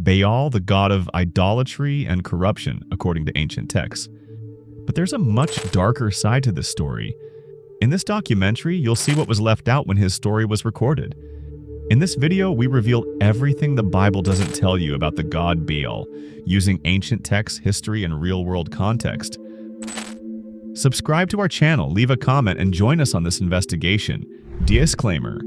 Baal, the god of idolatry and corruption, according to ancient texts. But there's a much darker side to this story. In this documentary, you'll see what was left out when his story was recorded. In this video, we reveal everything the Bible doesn't tell you about the god Baal, using ancient texts, history, and real-world context. Subscribe to our channel, leave a comment, and join us on this investigation. Disclaimer.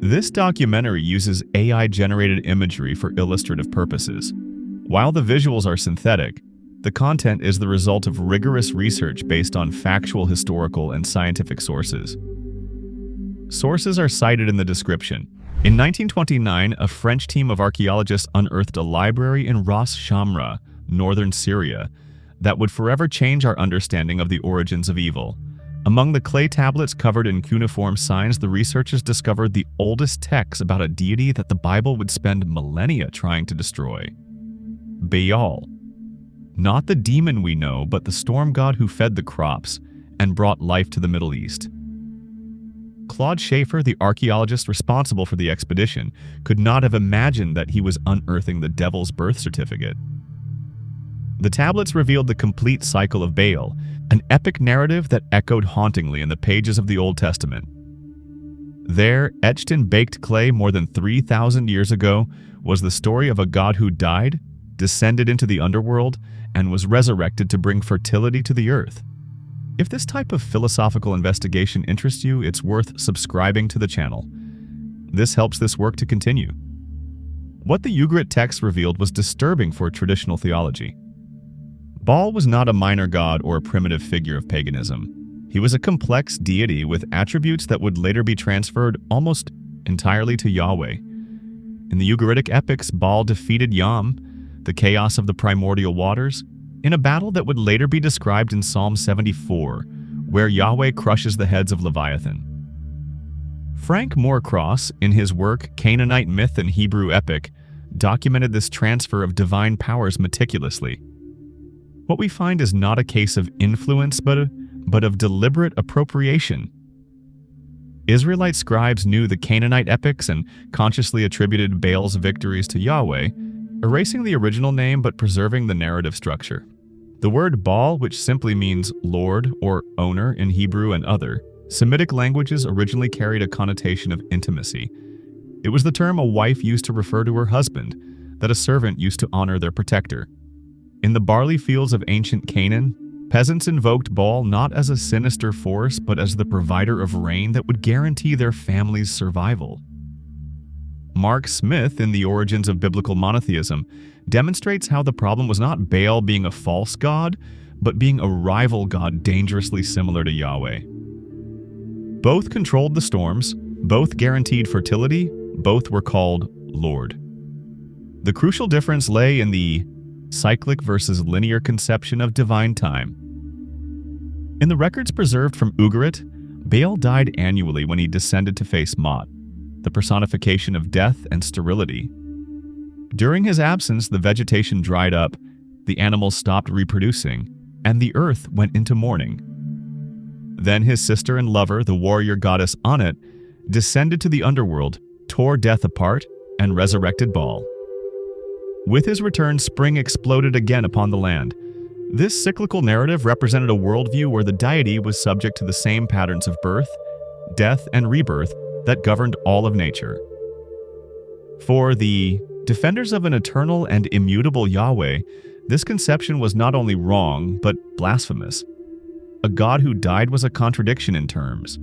This documentary uses AI-generated imagery for illustrative purposes. While the visuals are synthetic, the content is the result of rigorous research based on factual, historical, and scientific sources. Sources are cited in the description. In 1929, a French team of archaeologists unearthed a library in Ras Shamra, northern Syria, that would forever change our understanding of the origins of evil. Among the clay tablets covered in cuneiform signs, the researchers discovered the oldest texts about a deity that the Bible would spend millennia trying to destroy. Baal. Not the demon we know, but the storm god who fed the crops and brought life to the Middle East. Claude Schaefer, the archaeologist responsible for the expedition, could not have imagined that he was unearthing the devil's birth certificate. The tablets revealed the complete cycle of Baal, an epic narrative that echoed hauntingly in the pages of the Old Testament. There, etched in baked clay more than 3,000 years ago, was the story of a god who died, descended into the underworld, and was resurrected to bring fertility to the earth. If this type of philosophical investigation interests you, it's worth subscribing to the channel. This helps this work to continue. What the Ugarit text revealed was disturbing for traditional theology. Baal was not a minor god or a primitive figure of paganism. He was a complex deity with attributes that would later be transferred almost entirely to Yahweh. In the Ugaritic epics, Baal defeated Yam, the chaos of the primordial waters, in a battle that would later be described in Psalm 74, where Yahweh crushes the heads of Leviathan. Frank Moorcross, in his work Canaanite Myth and Hebrew Epic, documented this transfer of divine powers meticulously. What we find is not a case of influence, but of deliberate appropriation. Israelite scribes knew the Canaanite epics and consciously attributed Baal's victories to Yahweh, erasing the original name but preserving the narrative structure. The word Baal, which simply means Lord or owner in Hebrew and other Semitic languages, originally carried a connotation of intimacy. It was the term a wife used to refer to her husband, that a servant used to honor their protector. In the barley fields of ancient Canaan, peasants invoked Baal not as a sinister force, but as the provider of rain that would guarantee their family's survival. Mark Smith, in The Origins of Biblical Monotheism, demonstrates how the problem was not Baal being a false god, but being a rival god dangerously similar to Yahweh. Both controlled the storms, both guaranteed fertility, both were called Lord. The crucial difference lay in the cyclic versus linear conception of divine time. In the records preserved from Ugarit, Baal died annually when he descended to face Mot, the personification of death and sterility. During his absence, the vegetation dried up, the animals stopped reproducing, and the earth went into mourning. Then his sister and lover, the warrior goddess Anat, descended to the underworld, tore death apart, and resurrected Baal. With his return, spring exploded again upon the land. This cyclical narrative represented a worldview where the deity was subject to the same patterns of birth, death, and rebirth that governed all of nature. For the defenders of an eternal and immutable Yahweh, this conception was not only wrong, but blasphemous. A God who died was a contradiction in terms.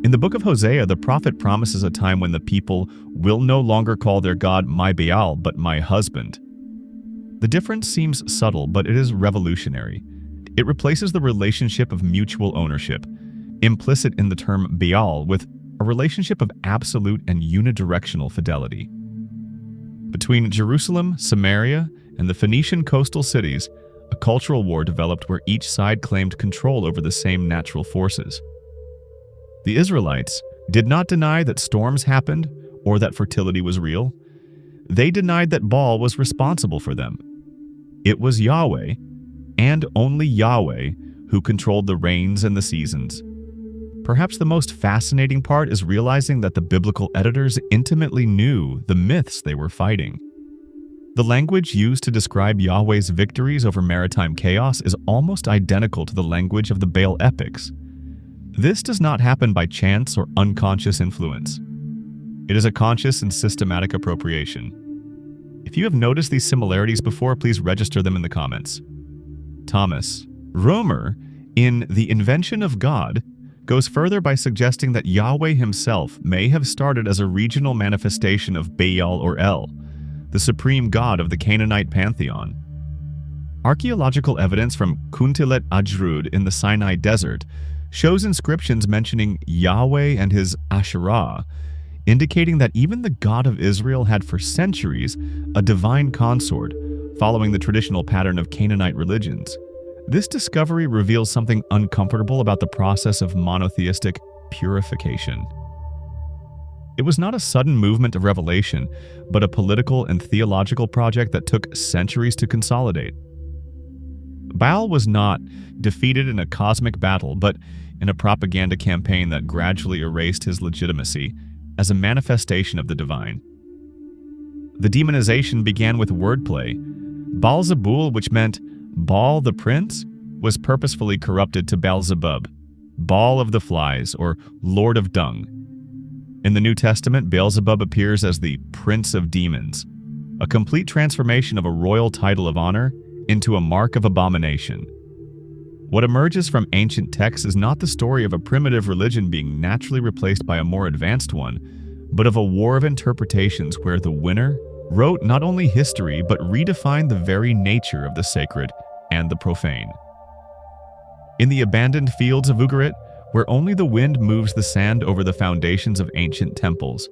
In the book of Hosea, the prophet promises a time when the people will no longer call their God my Baal, but my husband. The difference seems subtle, but it is revolutionary. It replaces the relationship of mutual ownership, implicit in the term Baal, with a relationship of absolute and unidirectional fidelity. Between Jerusalem, Samaria, and the Phoenician coastal cities, a cultural war developed where each side claimed control over the same natural forces. The Israelites did not deny that storms happened or that fertility was real. They denied that Baal was responsible for them. It was Yahweh, and only Yahweh, who controlled the rains and the seasons. Perhaps the most fascinating part is realizing that the biblical editors intimately knew the myths they were fighting. The language used to describe Yahweh's victories over maritime chaos is almost identical to the language of the BAAL epics. This does not happen by chance or unconscious influence. It is a conscious and systematic appropriation. If you have noticed these similarities before, please register them in the comments. Thomas Roemer, in The Invention of God, goes further by suggesting that Yahweh himself may have started as a regional manifestation of Baal or El, the supreme god of the Canaanite pantheon. Archaeological evidence from Kuntilet Ajrud in the Sinai Desert shows inscriptions mentioning Yahweh and his Asherah, indicating that even the God of Israel had for centuries a divine consort, following the traditional pattern of Canaanite religions. This discovery reveals something uncomfortable about the process of monotheistic purification. It was not a sudden movement of revelation, but a political and theological project that took centuries to consolidate. Baal was not defeated in a cosmic battle, but in a propaganda campaign that gradually erased his legitimacy as a manifestation of the divine. The demonization began with wordplay. Baal-zebul, which meant Baal the prince, was purposefully corrupted to Baal-zebub, Baal of the flies, or Lord of dung. In the New Testament, Beelzebub appears as the Prince of Demons, a complete transformation of a royal title of honor into a mark of abomination. What emerges from ancient texts is not the story of a primitive religion being naturally replaced by a more advanced one, but of a war of interpretations where the winner wrote not only history but redefined the very nature of the sacred and the profane. In the abandoned fields of Ugarit, where only the wind moves the sand over the foundations of ancient temples,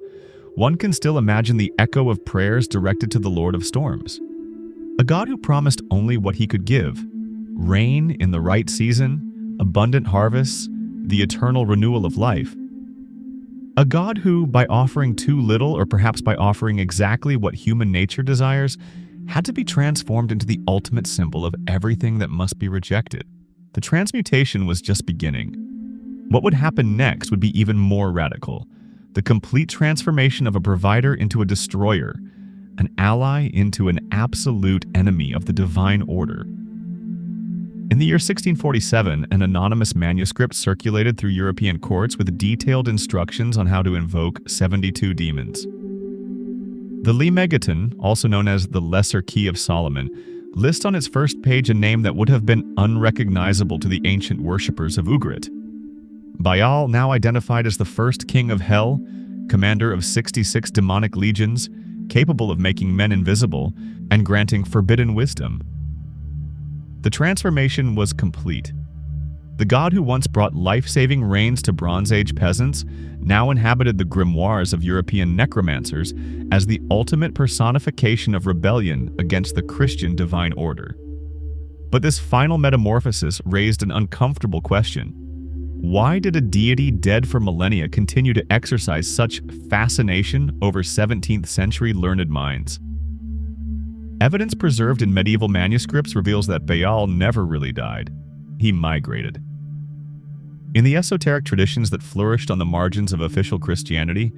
one can still imagine the echo of prayers directed to the Lord of Storms, a god who promised only what he could give: rain in the right season, abundant harvests, the eternal renewal of life. A god who, by offering too little, or perhaps by offering exactly what human nature desires, had to be transformed into the ultimate symbol of everything that must be rejected. The transmutation was just beginning. What would happen next would be even more radical: the complete transformation of a provider into a destroyer, an ally into an absolute enemy of the divine order. In the year 1647, an anonymous manuscript circulated through European courts with detailed instructions on how to invoke 72 demons. The Lemegeton, also known as the Lesser Key of Solomon, lists on its first page a name that would have been unrecognizable to the ancient worshippers of Ugarit. Baal, now identified as the first king of hell, commander of 66 demonic legions, capable of making men invisible and granting forbidden wisdom. The transformation was complete. The god who once brought life-saving rains to Bronze Age peasants now inhabited the grimoires of European necromancers as the ultimate personification of rebellion against the Christian divine order. But this final metamorphosis raised an uncomfortable question. Why did a deity dead for millennia continue to exercise such fascination over 17th century learned minds? Evidence preserved in medieval manuscripts reveals that Baal never really died. He migrated. In the esoteric traditions that flourished on the margins of official Christianity,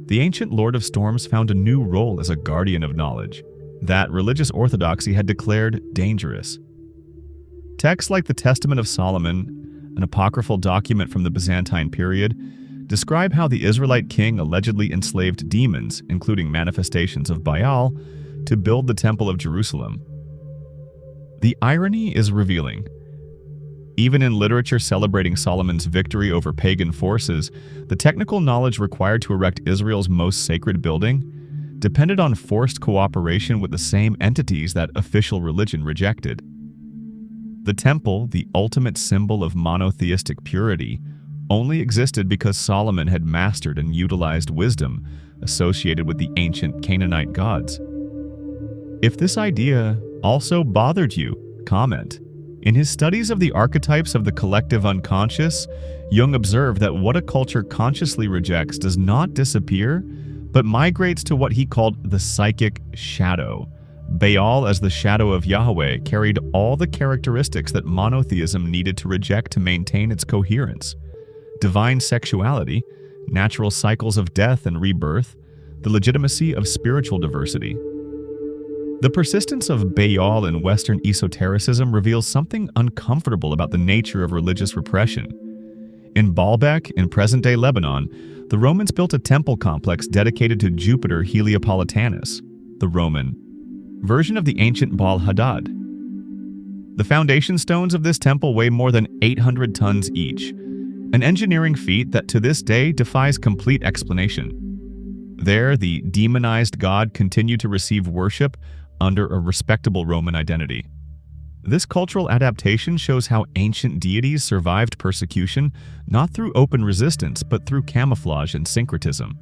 the ancient Lord of Storms found a new role as a guardian of knowledge that religious orthodoxy had declared dangerous. Texts like the Testament of Solomon, an apocryphal document from the Byzantine period, describe how the Israelite king allegedly enslaved demons, including manifestations of Baal, to build the Temple of Jerusalem. The irony is revealing. Even in literature celebrating Solomon's victory over pagan forces, the technical knowledge required to erect Israel's most sacred building depended on forced cooperation with the same entities that official religion rejected. The temple, the ultimate symbol of monotheistic purity, only existed because Solomon had mastered and utilized wisdom associated with the ancient Canaanite gods. If this idea also bothered you, comment. In his studies of the archetypes of the collective unconscious, Jung observed that what a culture consciously rejects does not disappear, but migrates to what he called the psychic shadow. Baal, as the shadow of Yahweh, carried all the characteristics that monotheism needed to reject to maintain its coherence: divine sexuality, natural cycles of death and rebirth, the legitimacy of spiritual diversity. The persistence of Baal in Western esotericism reveals something uncomfortable about the nature of religious repression. In Baalbek, in present-day Lebanon, the Romans built a temple complex dedicated to Jupiter Heliopolitanus, the Roman version of the ancient Baal Hadad. The foundation stones of this temple weigh more than 800 tons each, an engineering feat that to this day defies complete explanation. There, the demonized god continued to receive worship under a respectable Roman identity. This cultural adaptation shows how ancient deities survived persecution not through open resistance but through camouflage and syncretism.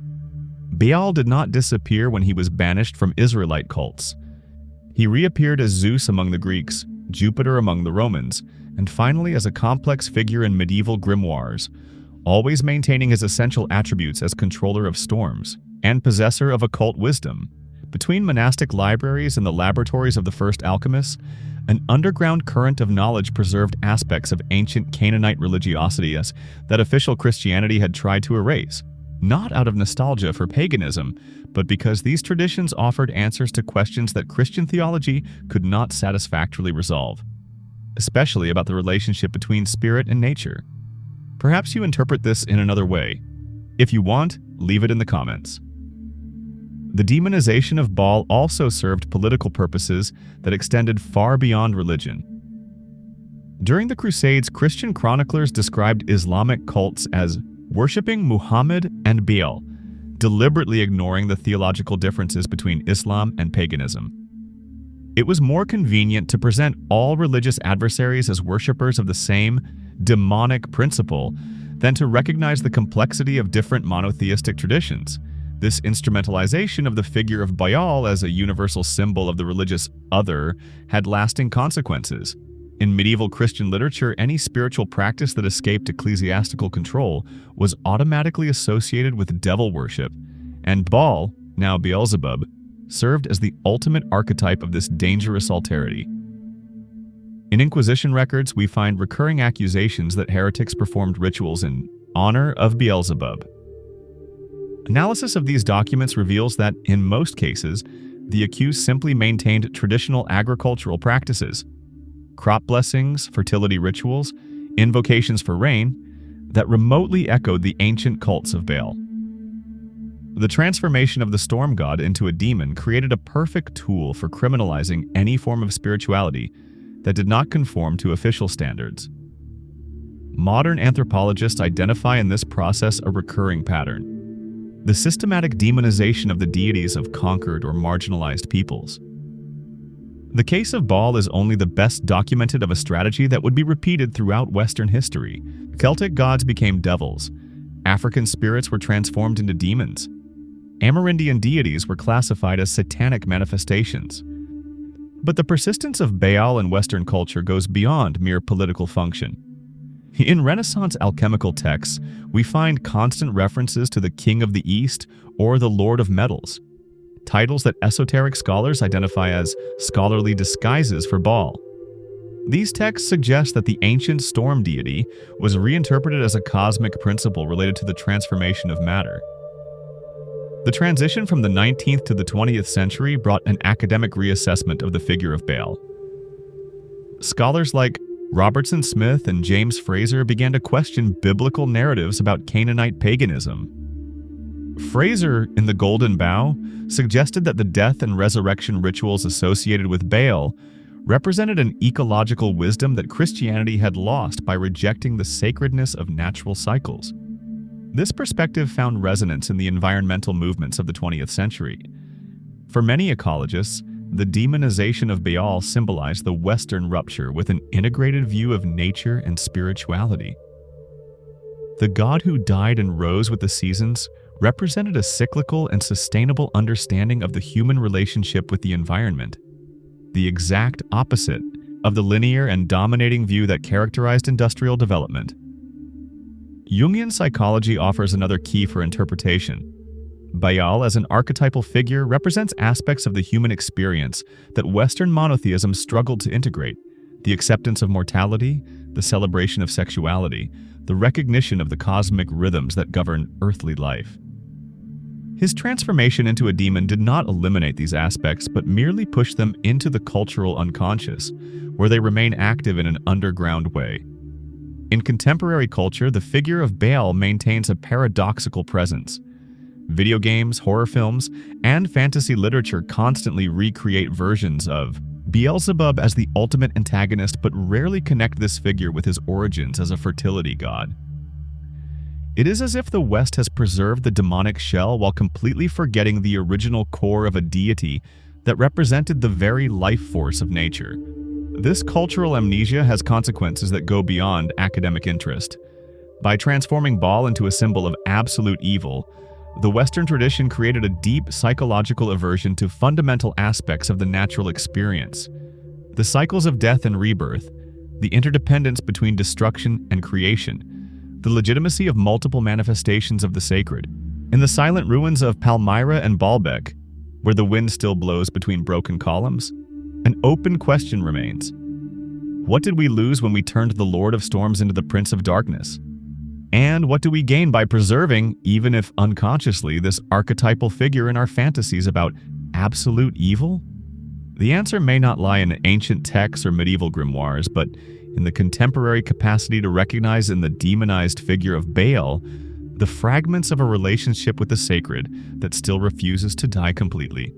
Baal did not disappear when he was banished from Israelite cults. He reappeared as Zeus among the Greeks, Jupiter among the Romans, and finally as a complex figure in medieval grimoires, always maintaining his essential attributes as controller of storms and possessor of occult wisdom. Between monastic libraries and the laboratories of the first alchemists, an underground current of knowledge preserved aspects of ancient Canaanite religiosity that official Christianity had tried to erase, not out of nostalgia for paganism, but because these traditions offered answers to questions that Christian theology could not satisfactorily resolve, especially about the relationship between spirit and nature. Perhaps you interpret this in another way. If you want, leave it in the comments. The demonization of Baal also served political purposes that extended far beyond religion. During the Crusades, Christian chroniclers described Islamic cults as worshipping Muhammad and Baal, deliberately ignoring the theological differences between Islam and paganism. It was more convenient to present all religious adversaries as worshippers of the same demonic principle than to recognize the complexity of different monotheistic traditions. This instrumentalization of the figure of Baal as a universal symbol of the religious other had lasting consequences. In medieval Christian literature, any spiritual practice that escaped ecclesiastical control was automatically associated with devil worship, and Baal, now Beelzebub, served as the ultimate archetype of this dangerous alterity. In Inquisition records, we find recurring accusations that heretics performed rituals in honor of Beelzebub. Analysis of these documents reveals that, in most cases, the accused simply maintained traditional agricultural practices, crop blessings, fertility rituals, invocations for rain, that remotely echoed the ancient cults of Baal. The transformation of the storm god into a demon created a perfect tool for criminalizing any form of spirituality that did not conform to official standards. Modern anthropologists identify in this process a recurring pattern: the systematic demonization of the deities of conquered or marginalized peoples. The case of Baal is only the best documented of a strategy that would be repeated throughout Western history. Celtic gods became devils. African spirits were transformed into demons. Amerindian deities were classified as satanic manifestations. But the persistence of Baal in Western culture goes beyond mere political function. In Renaissance alchemical texts, we find constant references to the King of the East or the Lord of Metals, titles that esoteric scholars identify as scholarly disguises for Baal. These texts suggest that the ancient storm deity was reinterpreted as a cosmic principle related to the transformation of matter. The transition from the 19th to the 20th century brought an academic reassessment of the figure of Baal. Scholars like Robertson Smith and James Fraser began to question biblical narratives about Canaanite paganism. Fraser, in The Golden Bough, suggested that the death and resurrection rituals associated with Baal represented an ecological wisdom that Christianity had lost by rejecting the sacredness of natural cycles. This perspective found resonance in the environmental movements of the 20th century. For many ecologists, the demonization of Baal symbolized the Western rupture with an integrated view of nature and spirituality. The god who died and rose with the seasons represented a cyclical and sustainable understanding of the human relationship with the environment, the exact opposite of the linear and dominating view that characterized industrial development. Jungian psychology offers another key for interpretation. Baal as an archetypal figure represents aspects of the human experience that Western monotheism struggled to integrate: the acceptance of mortality, the celebration of sexuality, the recognition of the cosmic rhythms that govern earthly life. His transformation into a demon did not eliminate these aspects, but merely pushed them into the cultural unconscious, where they remain active in an underground way. In contemporary culture, the figure of Baal maintains a paradoxical presence. Video games, horror films, and fantasy literature constantly recreate versions of Beelzebub as the ultimate antagonist, but rarely connect this figure with his origins as a fertility god. It is as if the West has preserved the demonic shell while completely forgetting the original core of a deity that represented the very life force of nature. This cultural amnesia has consequences that go beyond academic interest. By transforming Baal into a symbol of absolute evil, the Western tradition created a deep psychological aversion to fundamental aspects of the natural experience. The cycles of death and rebirth, the interdependence between destruction and creation, the legitimacy of multiple manifestations of the sacred. In the silent ruins of Palmyra and Baalbek, where the wind still blows between broken columns, an open question remains. What did we lose when we turned the Lord of Storms into the Prince of Darkness? And what do we gain by preserving, even if unconsciously, this archetypal figure in our fantasies about absolute evil? The answer may not lie in ancient texts or medieval grimoires, but in the contemporary capacity to recognize in the demonized figure of Baal the fragments of a relationship with the sacred that still refuses to die completely.